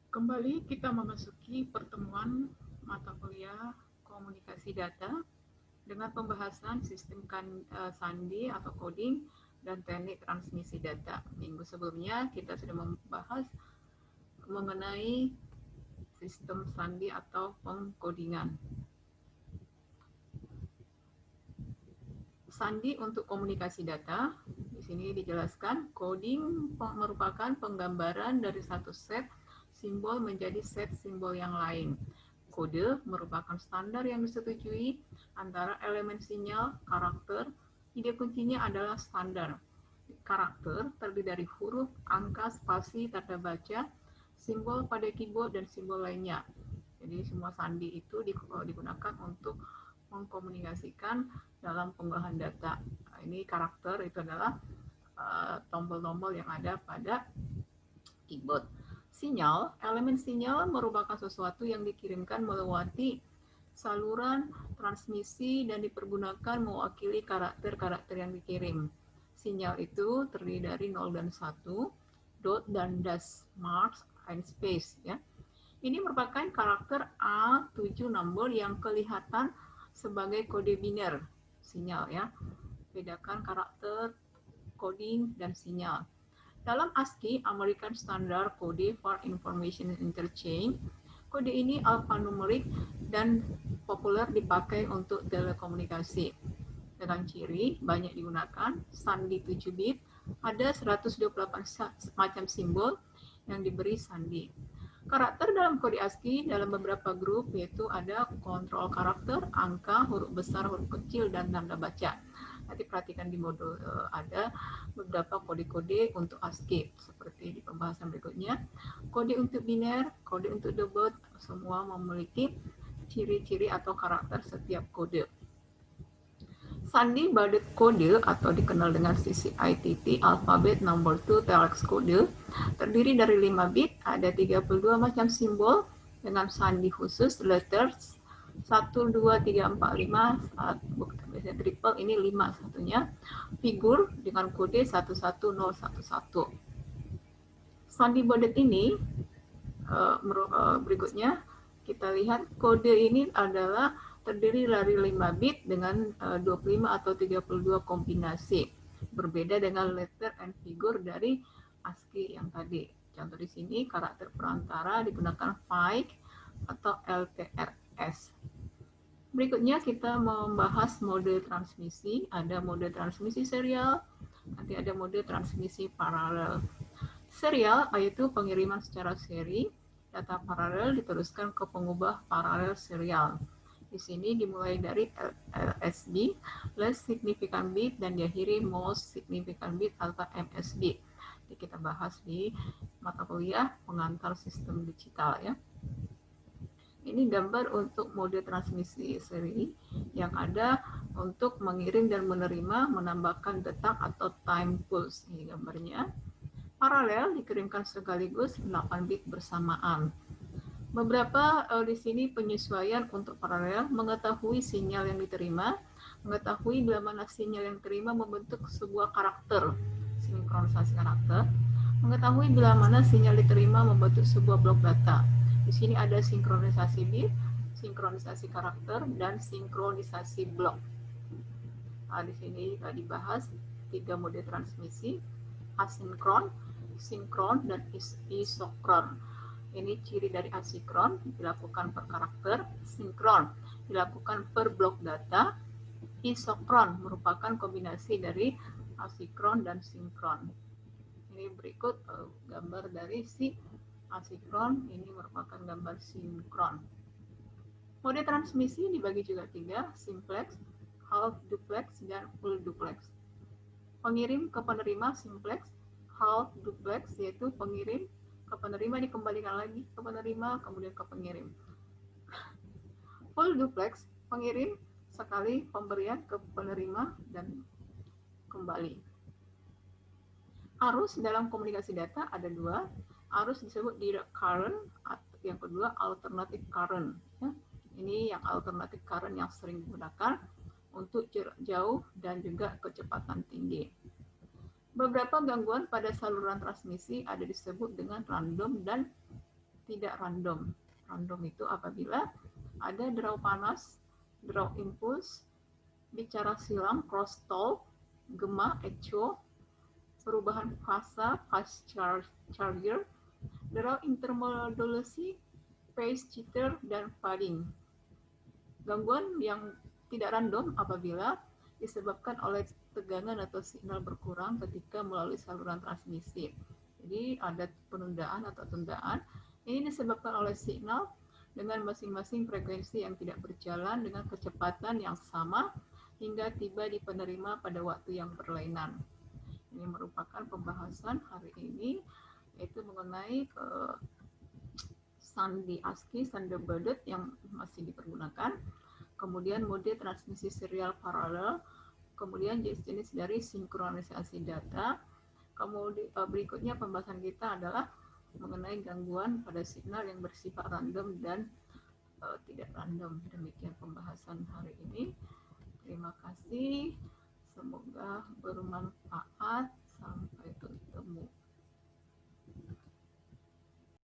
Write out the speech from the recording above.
Kembali kita memasuki pertemuan mata kuliah komunikasi data dengan pembahasan sistem sandi atau coding dan teknik transmisi data. Minggu sebelumnya kita sudah membahas mengenai sistem sandi atau pengkodingan. Sandi untuk komunikasi data, di sini dijelaskan coding merupakan penggambaran dari satu set simbol menjadi set simbol yang lain. Kode merupakan standar yang disetujui antara elemen sinyal, karakter. Ide kuncinya adalah standar. Karakter terdiri dari huruf, angka, spasi, tanda baca, simbol pada keyboard, dan simbol lainnya. Jadi semua sandi itu digunakan untuk mengkomunikasikan dalam pengolahan data. Nah, ini karakter itu adalah tombol-tombol yang ada pada keyboard. Sinyal, elemen sinyal merupakan sesuatu yang dikirimkan melewati saluran transmisi dan dipergunakan mewakili karakter-karakter yang dikirim. Sinyal itu terdiri dari 0 dan 1, dot dan dash, marks, and space. Ya. Ini merupakan karakter A7 number yang kelihatan sebagai kode biner sinyal. Ya. Bedakan karakter, coding, dan sinyal. Dalam ASCII, American Standard Code for Information Interchange, kode ini alfanumerik dan populer dipakai untuk telekomunikasi. Dengan ciri banyak digunakan, sandi 7 bit, ada 128 macam simbol yang diberi sandi. Karakter dalam kode ASCII dalam beberapa grup yaitu ada kontrol karakter, angka, huruf besar, huruf kecil, dan tanda baca. Nanti perhatikan di modul ada beberapa kode-kode untuk ASCII seperti di pembahasan berikutnya. Kode untuk biner, kode untuk debut, semua memiliki ciri-ciri atau karakter setiap kode. Sandi Badet Code atau dikenal dengan CCITT Alphabet Number 2 Telex Code terdiri dari 5 bit, ada 32 macam simbol dengan sandi khusus letters 1, 2, 3, 4, 5, biasanya triple ini 5 satunya, figur dengan kode 11011. Sandi Badet ini berikutnya kita lihat kode ini adalah terdiri dari 5 bit dengan 25 atau 32 kombinasi. Berbeda dengan letter and figure dari ASCII yang tadi. Contoh di sini karakter perantara digunakan FIG atau LTRS. Berikutnya kita membahas mode transmisi. Ada mode transmisi serial, nanti ada mode transmisi paralel. Serial yaitu pengiriman secara seri, data paralel diteruskan ke pengubah paralel serial. Di sini dimulai dari LSB, less significant bit, dan diakhiri most significant bit atau MSB. Jadi kita bahas di mata kuliah pengantar sistem digital ya. Ini gambar untuk mode transmisi seri yang ada untuk mengirim dan menerima, menambahkan detak atau time pulse. Ini gambarnya. Paralel dikirimkan sekaligus 8 bit bersamaan. Beberapa di sini penyesuaian untuk paralel, mengetahui sinyal yang diterima, mengetahui bila mana sinyal yang diterima membentuk sebuah karakter, sinkronisasi karakter, mengetahui bila mana sinyal diterima membentuk sebuah blok data. Di sini ada sinkronisasi bit, sinkronisasi karakter, dan sinkronisasi blok. Nah, di sini dibahas 3 mode transmisi, asinkron, sinkron, dan isokron. Ini ciri dari asinkron, dilakukan per karakter, sinkron dilakukan per blok data, isokron merupakan kombinasi dari asinkron dan sinkron. Ini berikut gambar dari si asinkron, ini merupakan gambar sinkron. Mode transmisi dibagi juga 3, simplex, half duplex, dan full duplex. Pengirim ke penerima simplex, half duplex yaitu pengirim ke penerima dikembalikan lagi ke penerima, kemudian ke pengirim. Full duplex, pengirim sekali pemberian ke penerima dan kembali. Arus dalam komunikasi data ada 2. Arus disebut direct current, yang kedua alternative current. Ya. Ini yang alternative current yang sering digunakan untuk jarak jauh dan juga kecepatan tinggi. Beberapa gangguan pada saluran transmisi ada disebut dengan random dan tidak random. Random itu apabila ada draw panas, draw impulse, bicara silam, cross talk, gema, echo, perubahan fase, fast charger, draw intermodulasi, phase jitter, dan fading. Gangguan yang tidak random apabila disebabkan oleh tegangan atau signal berkurang ketika melalui saluran transmisi. Jadi ada penundaan atau tundaan. Ini disebabkan oleh signal dengan masing-masing frekuensi yang tidak berjalan dengan kecepatan yang sama hingga tiba di penerima pada waktu yang berlainan. Ini merupakan pembahasan hari ini, yaitu mengenai sandi ASCII, Thunderbird yang masih dipergunakan, kemudian mode transmisi serial paralel, kemudian jenis-jenis dari sinkronisasi data. Kemudian berikutnya pembahasan kita adalah mengenai gangguan pada signal yang bersifat random dan tidak random. Demikian pembahasan hari ini. Terima kasih. Semoga bermanfaat.